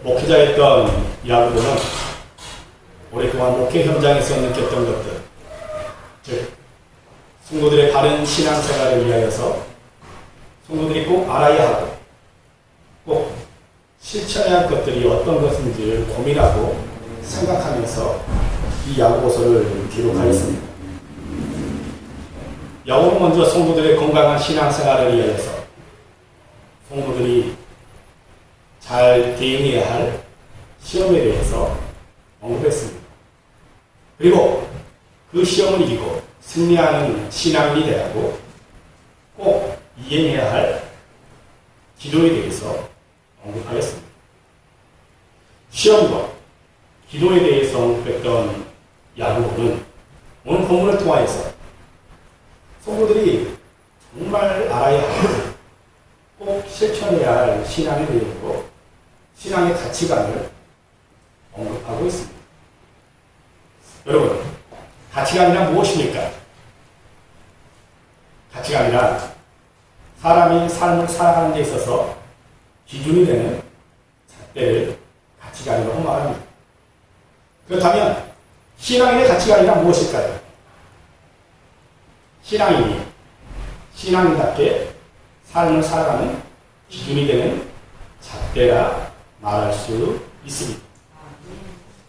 목회자였던 야고보는 오랫동안 목회 현장에서 느꼈던 것들, 즉 성도들의 바른 신앙생활을 위하여서 성도들이 꼭 알아야 하고 꼭 실천해야 할 것들이 어떤 것인지를 고민하고 생각하면서 이 야고보서를 기록하였습니다. 야고보는 먼저 성도들의 건강한 신앙생활을 위하여서 성도들이 잘 대응해야 할 시험에 대해서 언급했습니다. 그리고 그 시험을 이기고 승리하는 신앙인이 되라고 꼭 이행해야 할 기도에 대해서 언급하였습니다. 시험과 기도에 대해서 언급했던 야고보는 오늘 본문을 통하여서 성도들이 정말 알아야 하고 꼭 실천해야 할 신앙에 대해서 신앙의 가치관을 언급하고 있습니다. 여러분, 가치관이란 무엇입니까? 가치관이란 사람이 삶을 살아가는 데 있어서 기준이 되는 잣대를 가치관이라고 말합니다. 그렇다면 신앙인의 가치관이란 무엇일까요? 신앙인이 신앙인답게 삶을 살아가는 기준이 되는 잣대라 말할 수 있습니다.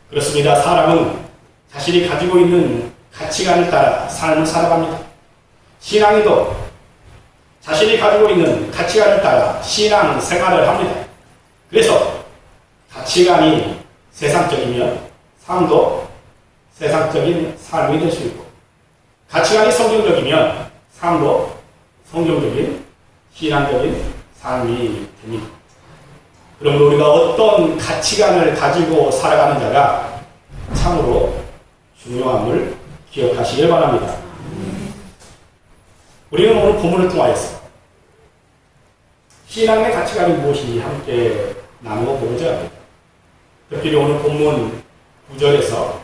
그렇습니다. 사람은 자신이 가지고 있는 가치관을 따라 삶을 살아갑니다. 신앙인도 자신이 가지고 있는 가치관을 따라 신앙 생활을 합니다. 그래서 가치관이 세상적이면 삶도 세상적인 삶이 될 수 있고, 가치관이 성경적이면 삶도 성경적인 신앙적인 삶이 됩니다. 그럼 우리가 어떤 가치관을 가지고 살아가는 자가 참으로 중요함을 기억하시길 바랍니다. 우리는 오늘 본문을 통하여서 신앙의 가치관이 무엇인지 함께 나누어 보고자 합니다. 특별히 오늘 본문 9절에서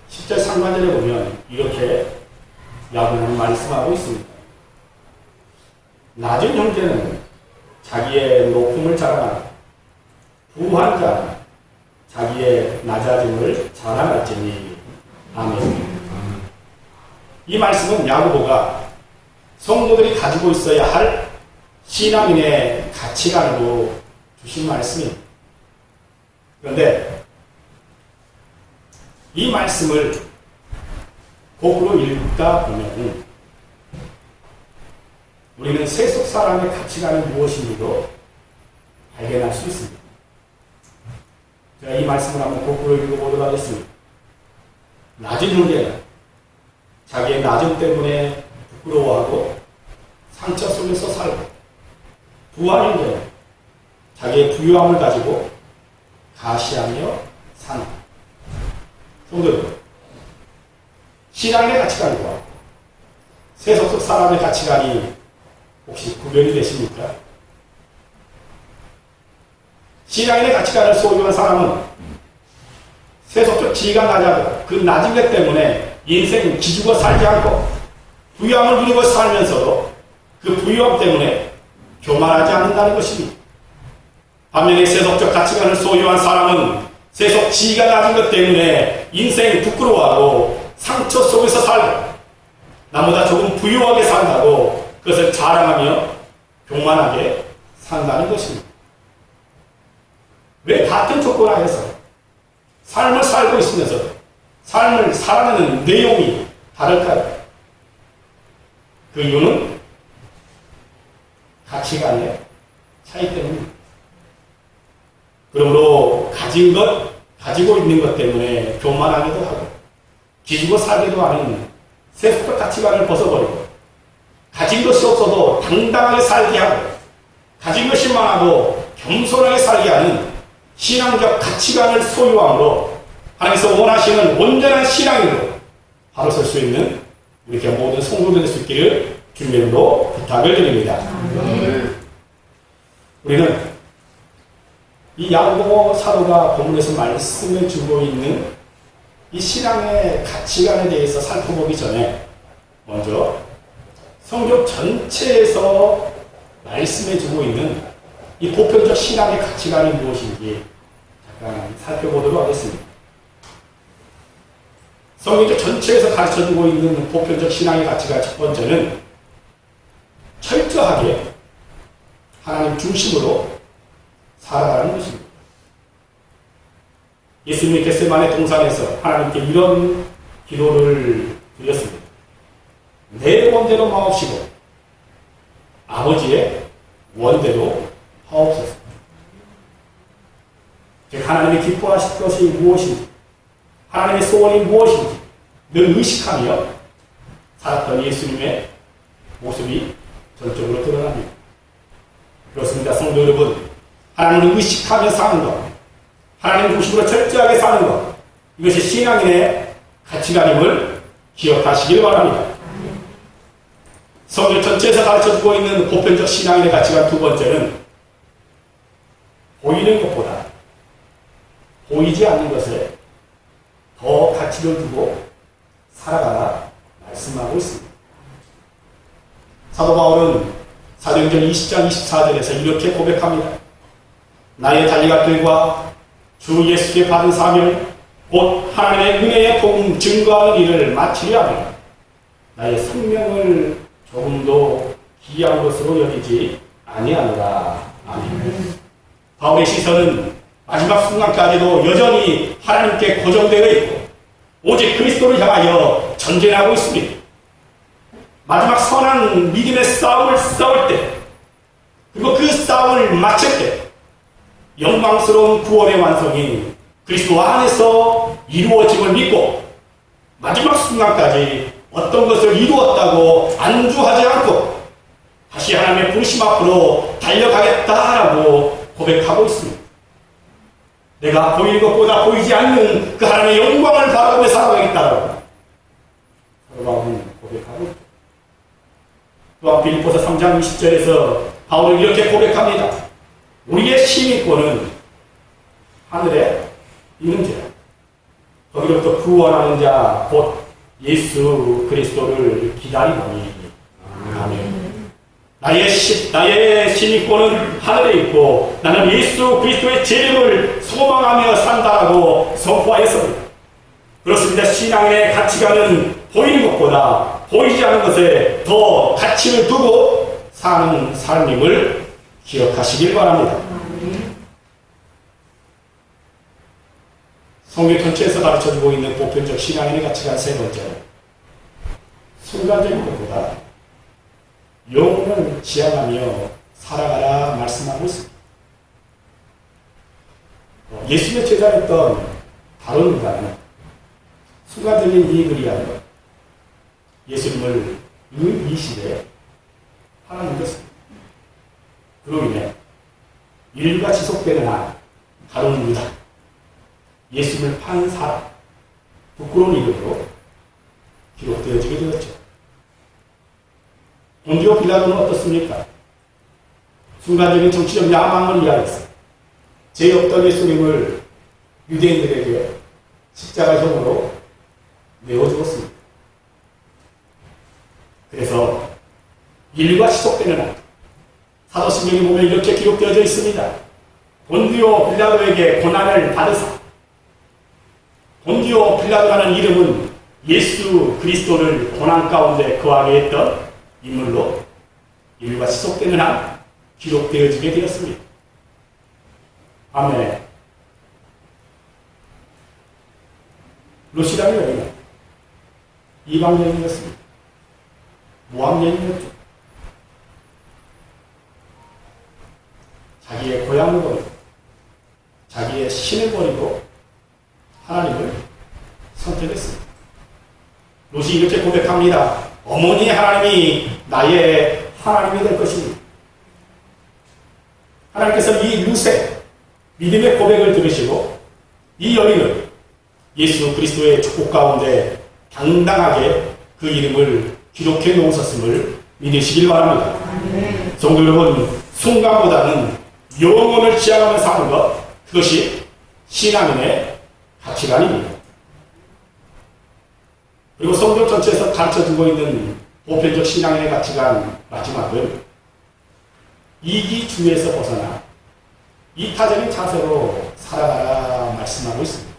10절 상반절에 보면 이렇게 야고보는 말씀하고 있습니다. 낮은 형제는 자기의 높음을 자랑하고 부한 자는 자기의 낮아짐을 자랑할지니. 아멘. 이 말씀은 야고보가 성도들이 가지고 있어야 할 신앙인의 가치관으로 주신 말씀입니다. 그런데 이 말씀을 거꾸로 읽다 보면 우리는 세속 사람의 가치관이 무엇인지도 발견할 수 있습니다. 제가 이 말씀을 한번 거꾸로 읽어보도록 하겠습니다. 낮은 형제는 자기의 낮음 때문에 부끄러워하고 상처 속에서 살고, 부한 형제는 자기의 부유함을 가지고 가시하며 사는. 성도들, 신앙의 가치관과 세속 속 사람의 가치관이 혹시 구별이 되십니까? 신앙인의 가치관을 소유한 사람은 세속적 지위가 낮아도 그 낮은 것 때문에 인생을 기죽어 살지 않고 부유함을 누리고 살면서도 그 부유함 때문에 교만하지 않는다는 것입니다. 반면에 세속적 가치관을 소유한 사람은 세속 지위가 낮은 것 때문에 인생을 부끄러워하고 상처 속에서 살고 나보다 조금 부유하게 산다고 그것을 자랑하며 교만하게 산다는 것입니다. 왜 같은 조건 하에서 삶을 살고 있으면서도 삶을 살아내는 내용이 다를까요? 그 이유는 가치관의 차이 때문입니다. 그러므로 가진 것, 가지고 있는 것 때문에 교만하기도 하고 기죽어 살기도 하는 세속적 가치관을 벗어버리고 가진 것이 없어도 당당하게 살게 하고 가진 것이 많아도 겸손하게 살게 하는 신앙적 가치관을 소유함으로 하나님께서 원하시는 온전한 신앙인으로 바로 설 수 있는 우리 모든 성도들 될 수 있기를 주님으로 부탁을 드립니다. 우리는 이 야고보 사도가 본문에서 말씀을 주고 있는 이 신앙의 가치관에 대해서 살펴보기 전에 먼저 성경 전체에서 말씀해 주고 있는 이 보편적 신앙의 가치관이 무엇인지 잠깐 살펴보도록 하겠습니다. 성경 전체에서 가르쳐주고 있는 보편적 신앙의 가치가 첫 번째는 철저하게 하나님 중심으로 살아가는 것입니다. 예수님이 겟세마네 동산에서 하나님께 이런 기도를 드렸습니다. 내 원대로 마옵시고 아버지의 원대로 하옵소서. 즉 하나님이 기뻐하실 것이 무엇인지, 하나님의 소원이 무엇인지 늘 의식하며 살았던 예수님의 모습이 전적으로 드러납니다. 그렇습니다. 성도 여러분, 하나님을 의식하며 사는 것, 하나님 중심으로 철저하게 사는 것, 이것이 신앙인의 가치관임을 기억하시길 바랍니다. 성경 전체에서 가르쳐주고 있는 보편적 신앙인의 가치관 두 번째는 보이는 것보다 보이지 않는 것에 더 가치를 두고 살아가라 말씀하고 있습니다. 사도 바울은 사도행전 20장 24절에서 이렇게 고백합니다. 나의 달려갈 길과 주 예수께 받은 사명 곧 하나님의 은혜의 복음 증거하는 일을 마치려 하며 나의 생명을 조금도 귀한 것으로 여기지 아니하노라. 아멘. 바울의 시선은 마지막 순간까지도 여전히 하나님께 고정되어 있고 오직 그리스도를 향하여 전진하고 있습니다. 마지막 선한 믿음의 싸움을 싸울 때, 그리고 그 싸움을 마칠 때 영광스러운 구원의 완성이 그리스도 안에서 이루어짐을 믿고 마지막 순간까지 어떤 것을 이루었다고 안주하지 않고 다시 하나님의 부르심 앞으로 달려가겠다라고 고백하고 있습니다. 내가 보이는 것보다 보이지 않는 그 하나님의 영광을 바라보며 살아가겠다라고 바울은 고백하고 있죠. 또한 빌립보서 3장 20절에서 바울은 이렇게 고백합니다. 우리의 시민권은 하늘에 있는 자, 거기로부터 구원하는 자, 곧 예수 그리스도를 기다리노니. 아멘. 나의 시민권은 하늘에 있고 나는 예수 그리스도의 재림을 소망하며 산다라고 선포하였습니다. 그렇습니다. 신앙의 가치관은 보이는 것보다 보이지 않는 것에 더 가치를 두고 사는 삶임을 기억하시길 바랍니다. 성경 전체에서 가르쳐주고 있는 보편적 신앙인의 가치관 세 번째, 순간적인 것보다 영혼을 지향하며 살아가라 말씀하고 있습니다. 예수의 제자였던 다른 인간은 순간적인 이익을 위하여 예수님을 이 시대에 하나님 것입니다. 그로 인해 인류가 지속되는 한 다른 유다, 예수님을 판 사람, 부끄러운 이름으로 기록되어지게 되었죠. 본디오 빌라도는 어떻습니까? 순간적인 정치적 야망을 위하여서 죄 없던 예수님을 유대인들에게 십자가형으로 내어주었습니다. 그래서 인류가 지속되는 한 사도신경에 보면 이렇게 기록되어져 있습니다. 본디오 빌라도에게 고난을 받으사. 본디오 빌라도라는 이름은 예수 그리스도를 고난 가운데 거하게 했던 인물로 인류가 지속되는 한 기록되어지게 되었습니다. 아멘. 루시라는 여인은 이방 여인이었습니다. 모함 여인이었죠. 자기의 고향을 버리고 자기의 신을 버리고 하나님을 선택했습니다. 롯이 이렇게 고백합니다. 어머니 하나님이 나의 하나님이 될 것입니다. 하나님께서 이 롯의 믿음의 고백을 들으시고 이 여인은 예수 그리스도의 축복 가운데 당당하게 그 이름을 기록해 놓으셨음을 믿으시길 바랍니다. 성도 여러분, 순간보다는 영혼을 지향하며 사는 것, 그것이 신앙인의 가치관입니다. 그리고 성경 전체에서 가르쳐주고 있는 보편적 신앙인의 가치관 마지막은 이기주의에서 벗어나 이타적인 자세로 살아가라 말씀하고 있습니다.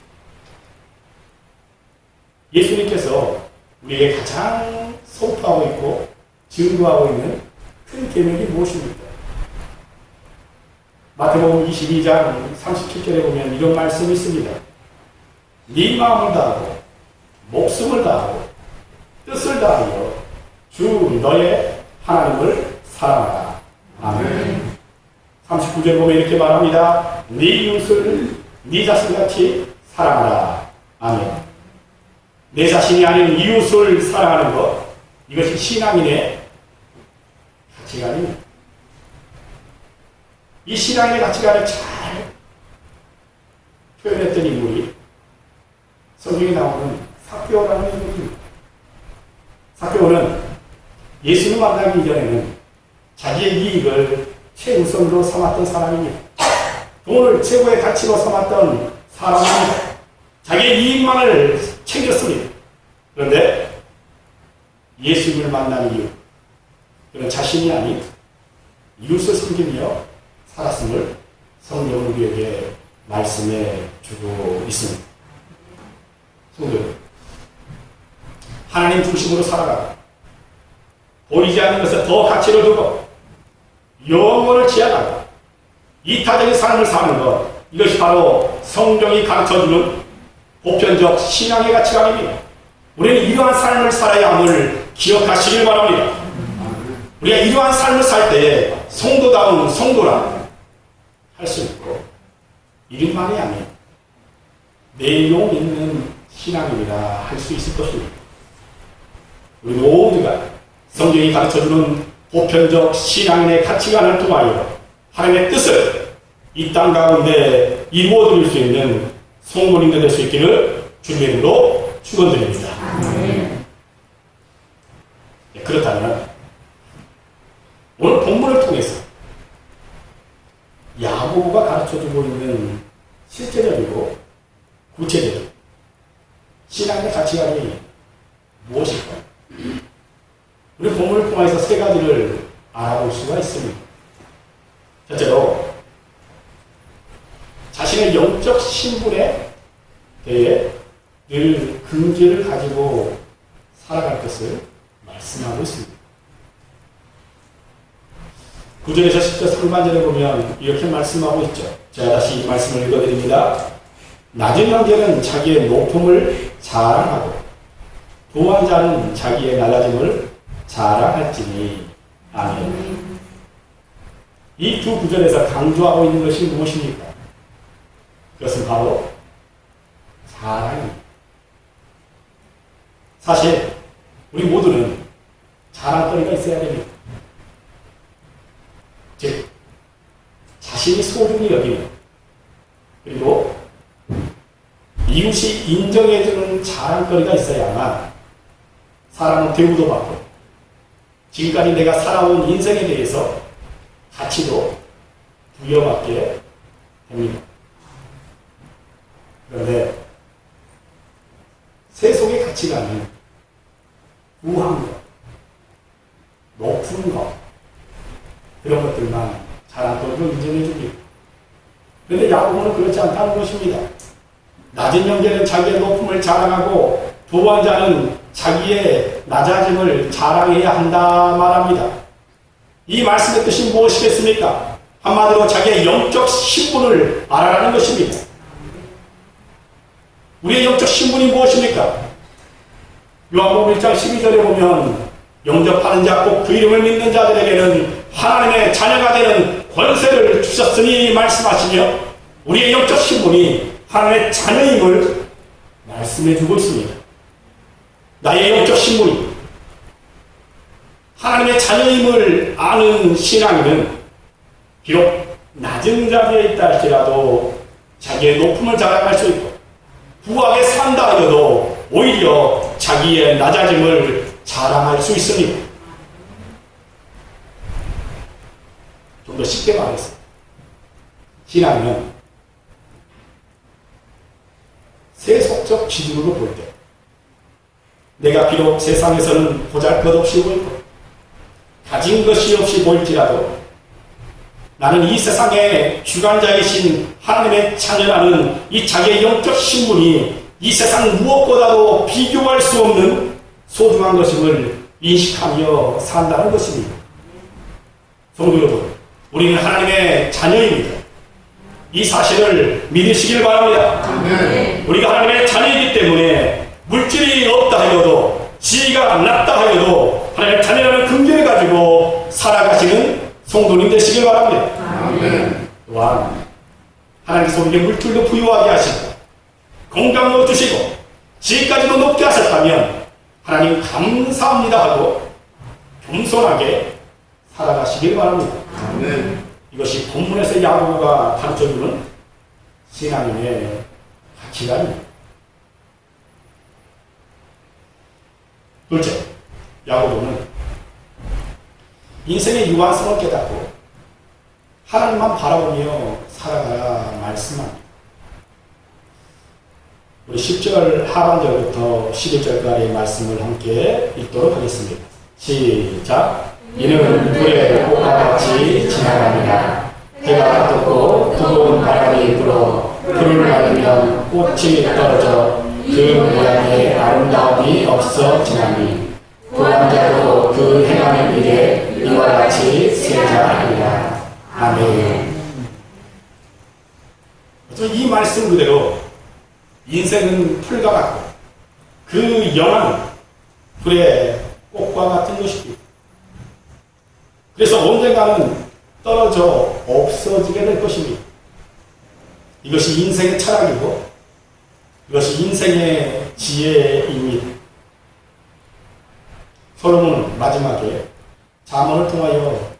예수님께서 우리에게 가장 선포하고 있고 증거하고 있는 큰 계명이 무엇입니까? 마태복음 22장 37절에 보면 이런 말씀이 있습니다. 네 마음을 다하고 목숨을 다하고 뜻을 다하여 주 너의 하나님을 사랑하라. 아멘. 39절 보면 이렇게 말합니다. 네 이웃을 네 자신같이 사랑하라. 아멘. 내 자신이 아닌 이웃을 사랑하는 것, 이것이 신앙인의 가치관입니다. 이 신앙의 가치관을 잘 표현했던 인물이 성경에 나오는 삭개오라는 인물입니다. 삭개오는 예수를 만나기 이전에는 자기의 이익을 최우선으로 삼았던 사람입니다. 돈을 최고의 가치로 삼았던 사람입니다. 자기의 이익만을 챙겼습니다. 그런데 예수님을 만난 이유, 그는 자신이 아닌 이웃을 섬기며 살았음을 성경은 우리에게 말씀해 주고 있습니다. 성도, 하나님 중심으로 살아가고 보이지 않는 것에 더 가치를 두고 영혼을 지향하고 이타적인 삶을 사는 것, 이것이 바로 성경이 가르쳐주는 보편적 신앙의 가치관입니다. 우리는 이러한 삶을 살아야 함을 기억하시길 바랍니다. 우리가 이러한 삶을 살 때에 성도다운 성도라 할 수 있고, 이름만이 아닌 내용 있는 신앙이라 할 수 있을 것입니다. 우리 모두가 성경이 가르쳐주는 보편적 신앙의 가치관을 통하여 하나님의 뜻을 이 땅 가운데 이루어드릴 수 있는 성도님들 될 수 있기를 주님의 이름으로 축원드립니다. 그렇다면 오늘 본문을 통해서 야고보가 가르쳐주고 있는 실제적이고 구체적인 신앙의 가치관이 무엇일까요? 우리 본문을 통해서 세 가지를 알아볼 수가 있습니다. 첫째로 자신의 영적 신분에 대해 늘 긍지를 가지고 살아갈 것을 말씀하고 있습니다. 9절에서 10절 상반절에 보면 이렇게 말씀하고 있죠. 제가 다시 이 말씀을 읽어드립니다. 낮은 형제는 자기의 높음을 자랑하고 부한 자는 자기의 낮아짐을 자랑할지니. 아멘. 이 두 구절에서 강조하고 있는 것이 무엇입니까? 그것은 바로 자랑입니다. 사실 우리 모두는 자랑거리가 있어야 됩니다. 즉 자신이 소중히 여기는, 그리고 이웃이 인정해주는 자랑거리가 있어야만 사람은 대우도 받고 지금까지 내가 살아온 인생에 대해서 가치도 부여받게 됩니다. 그런데 세속의 가치관은 우한 것, 높은 것, 그런 것들만 자랑거리로 인정해 줍니다. 그런데 야고보는 그렇지 않다는 것입니다. 낮은 형제는 자기의 높음을 자랑하고 부한 자는 자기의 낮아짐을 자랑해야 한다 말합니다. 이 말씀의 뜻이 무엇이겠습니까? 한마디로 자기의 영적 신분을 알아라는 것입니다. 우리의 영적 신분이 무엇입니까? 요한복음 1장 12절에 보면 영접하는 자 꼭 그 이름을 믿는 자들에게는 하나님의 자녀가 되는 권세를 주셨으니 말씀하시며, 우리의 영적 신분이 하나님의 자녀임을 말씀해주고 있습니다. 나의 영적 신분이 하나님의 자녀임을 아는 신앙인은 비록 낮은 자리에 있다 할지라도 자기의 높음을 자랑할 수 있고, 부하게 산다 하여도 오히려 자기의 낮아짐을 자랑할 수 있습니다. 좀 더 쉽게 말해서 신앙은 세속적 기준으로 볼 때 내가 비록 세상에서는 보잘것없이 보이고 가진 것이 없이 보일지라도 나는 이 세상의 주관자이신 하나님의 자녀라는 이 자기의 영적 신분이 이 세상 무엇보다도 비교할 수 없는 소중한 것임을 인식하며 산다는 것입니다. 성도 여러분, 우리는 하나님의 자녀입니다. 이 사실을 믿으시길 바랍니다. 네. 우리가 하나님의 자녀이기 때문에 물질이 없다 하여도 지위가 낮다 하여도 하나님의 자녀라는 근거를 가지고 살아가시는 성도님 되시길 바랍니다. 네. 또한 하나님께서 우리에게 물질도 부유하게 하시고 건강도 주시고 지위까지도 높게 하셨다면 하나님 감사합니다 하고 겸손하게 살아가시길 바랍니다. 네. 이것이 본문에서 야고보가 가르쳐주는 신앙인의 가치관입니다. 둘째, 야고보는 인생의 유한성을 깨닫고 하나님만 바라보며 살아가라 말씀합니다. 우리 10절 하반절부터 11절까지의 말씀을 함께 읽도록 하겠습니다. 시작. 이는 불의 꽃과 같이 지나갑니다. 해가 떴고 뜨거운 바람이 불어 불을 맞으면 꽃이 떨어져 그 모양의 아름다움이 없어지나니 구한 자도 그 행하는 일에 이와 같이 세자하리라. 아멘. 이 말씀 그대로 인생은 풀과 같고 그 영화는 불의 꽃과 같은 것입니다. 그래서 언젠가는 떨어져 없어지게 될 것입니다. 이것이 인생의 철학이고 이것이 인생의 지혜입니다. 솔로몬은 마지막에 잠언을 통하여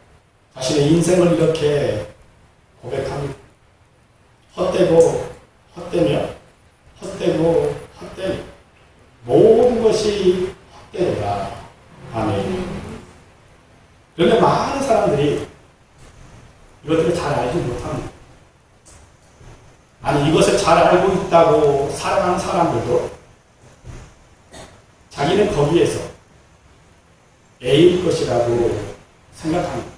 자신의 인생을 이렇게 고백합니다. 헛되고 헛되며 헛되고 헛되며 모든 것이 헛되도다. 아멘. 그런데 많은 사람들이 이것들을 잘 알지 못합니다. 아니, 이것을 잘 알고 있다고 살아가는 사람들도 자기는 거기에서 A일 것이라고 생각합니다.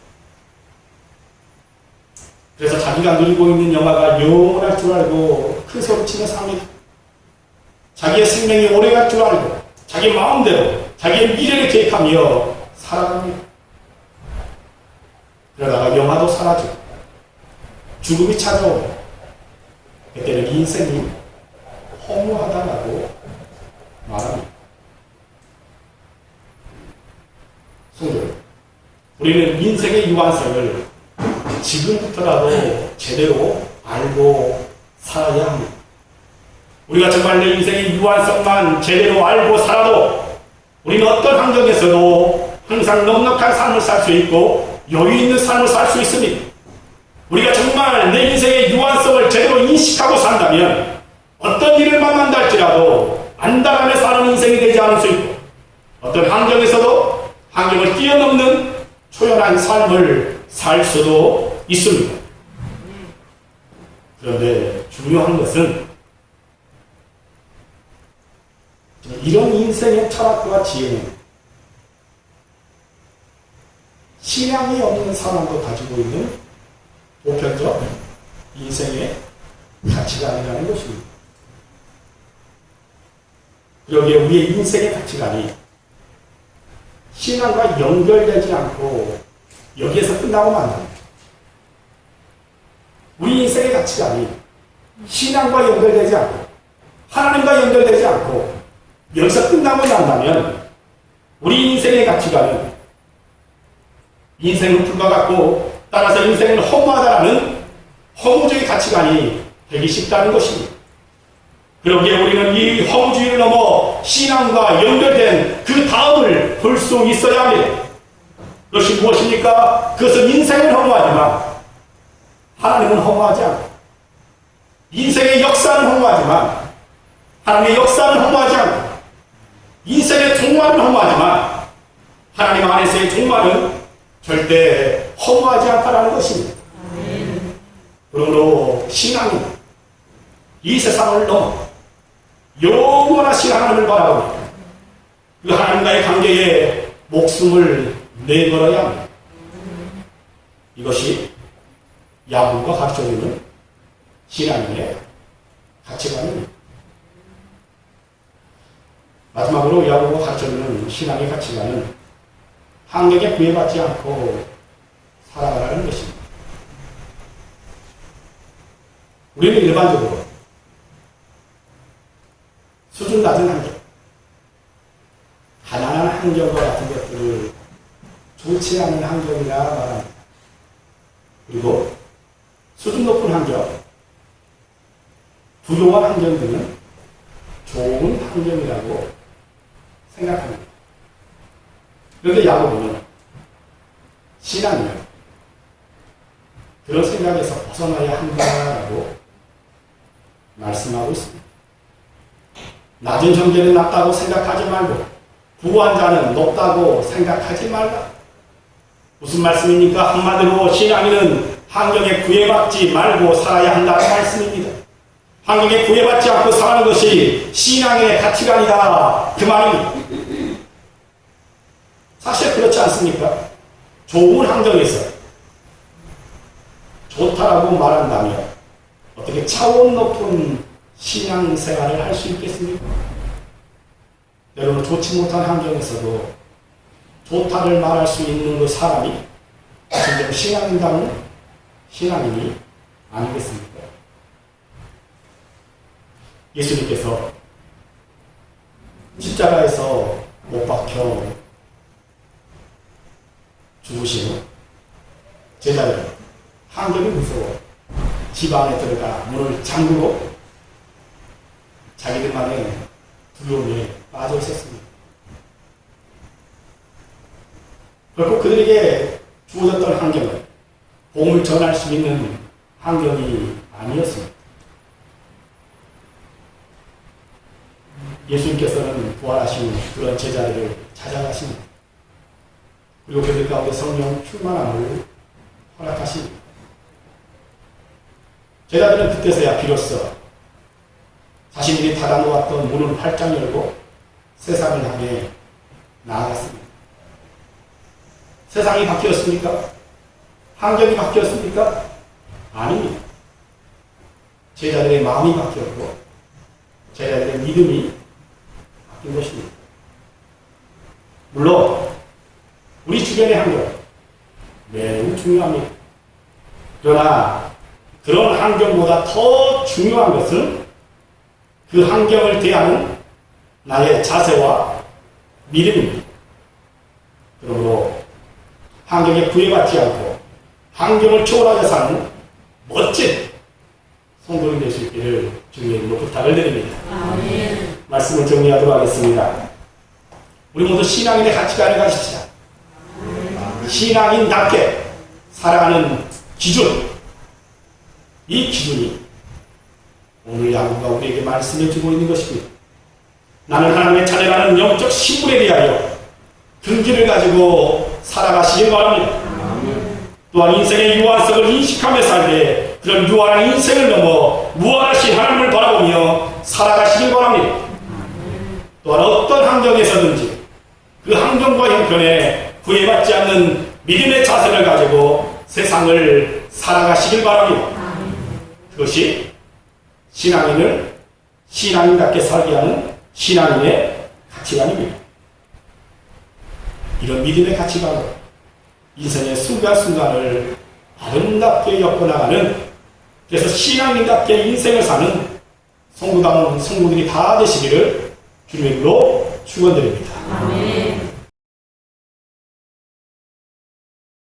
그래서 자기가 누리고 있는 영화가 영원할 줄 알고 큰 소리치며 삽니다. 자기의 생명이 오래갈 줄 알고 자기 마음대로 자기의 미래를 계획하며 살아갑니다. 그러다가 영화도 사라지고 죽음이 찾아오고 그때는 인생이 허무하다라고 말합니다. 성도, 우리는 인생의 유한성을 지금부터라도 제대로 알고 살아야 합니다. 우리가 정말 내 인생의 유한성만 제대로 알고 살아도 우리는 어떤 환경에서도 항상 넉넉한 삶을 살 수 있고 여유 있는 삶을 살 수 있습니다. 우리가 정말 내 인생의 유한성을 제대로 인식하고 산다면 어떤 일을 만난다 할지라도 안달하며 사는 인생이 되지 않을 수 있고 어떤 환경에서도 환경을 뛰어넘는 초연한 삶을 살 수도 있습니다. 그런데 중요한 것은 이런 인생의 철학과 지혜는 신앙이 없는 사람도 가지고 있는 보편적 인생의 가치관이라는 것입니다. 그러기에 우리의 인생의 가치관이 신앙과 연결되지 않고 여기에서 끝나고 만답니다. 우리 인생의 가치관이 신앙과 연결되지 않고 하나님과 연결되지 않고 여기서 끝나고 난다면 우리 인생의 가치관은 인생은 불과 같고 따라서 인생은 허무하다라는 허무주의 가치관이 되기 쉽다는 것입니다. 그러기에 우리는 이 허무주의를 넘어 신앙과 연결된 그 다음을 볼 수 있어야 합니다. 그것이 무엇입니까? 그것은 인생은 허무하지만 하나님은 허무하지 않고 인생의 역사는 허무하지만 하나님의 역사는 허무하지 않고 인생의 종말은 허무하지만 하나님 안에서의 종말은 절대 허무하지 않다라는 것입니다. 그러므로 신앙은 이 세상을 넘어 영원하신 하나님을 바라보며 그 하나님과의 관계에 목숨을 내걸어야 합니다. 이것이 야고보가 가르쳐주는 신앙인의 가치관입니다. 마지막으로 야고보가 가르쳐주는 신앙의 가치관은 환경에 구애받지 않고 살아가라는 것입니다. 우리는 일반적으로 수준 낮은 환경, 가난한 환경과 같은 것들을 좋지 않은 환경이라 말합니다. 그리고 수준 높은 환경, 부유한 환경 등은 좋은 환경이라고 생각합니다. 그런데 야고보는 신앙이면 그런 생각에서 벗어나야 한다라고 말씀하고 있습니다. 낮은 형제는 낮다고 생각하지 말고 부한 자는 높다고 생각하지 말라. 무슨 말씀입니까? 한마디로 신앙인은 환경에 구애받지 말고 살아야 한다는 말씀입니다. 환경에 구애받지 않고 사는 것이 신앙의 가치관이다. 그 말입니다. 사실 그렇지 않습니까? 좋은 환경에서 좋다라고 말한다면 어떻게 차원 높은 신앙생활을 할 수 있겠습니까? 여러분, 좋지 못한 환경에서도 좋다를 말할 수 있는 그 사람이 진정 신앙인다는 신앙인이 아니겠습니까? 예수님께서 십자가에서 못 박혀 죽으시는 제자들, 환경이 무서워 집 안에 들어가 문을 잠그고 자기들만의 두려움에 빠져 있었습니다. 결국 그들에게 주어졌던 환경은 복음을 전할 수 있는 환경이 아니었습니다. 예수님께서는 부활하신 그런 제자들을 찾아가십니다. 그리고 그들 가운데 성령 충만함을 허락하십니다. 제자들은 그때서야 비로소 자신들이 닫아놓았던 문을 활짝 열고 세상을 향해 나아갔습니다. 세상이 바뀌었습니까? 환경이 바뀌었습니까? 아닙니다. 제자들의 마음이 바뀌었고 제자들의 믿음이 바뀐 것입니다. 물론 우리 주변의 환경 매우 중요합니다. 그러나 그런 환경보다 더 중요한 것은 그 환경을 대하는 나의 자세와 믿음입니다. 그러므로 환경에 구애받지 않고 환경을 초월하여 사는 멋진 성도이 될 수 있기를 주님의 이름으로 부탁을 드립니다. 아멘. 말씀을 정리하도록 하겠습니다. 우리 모두 신앙인의 가치관을 가지시자. 신앙인답게 살아가는 기준, 이 기준이 오늘 야고보가 우리에게 말씀해주고 있는 것입니다. 나는 하나님의 자녀라는 영적 신분에 대하여 근기를 가지고 살아가시길 바랍니다. 또한 인생의 유한성을 인식하며 살되 그런 유한한 인생을 넘어 무한하신 하나님을 바라보며 살아가시길 바랍니다. 또한 어떤 환경에서든지 그 환경과 형편에 구애받지 않는 믿음의 자세를 가지고 세상을 살아가시길 바랍니다. 그것이 신앙인을 신앙인답게 살게 하는 신앙인의 가치관입니다. 이런 믿음의 가치관으로 인생의 순간순간을 아름답게 엮어나가는, 그래서 신앙인답게 인생을 사는 성도들이 다 되시기를 주님의 이름으로 축원드립니다. 아멘.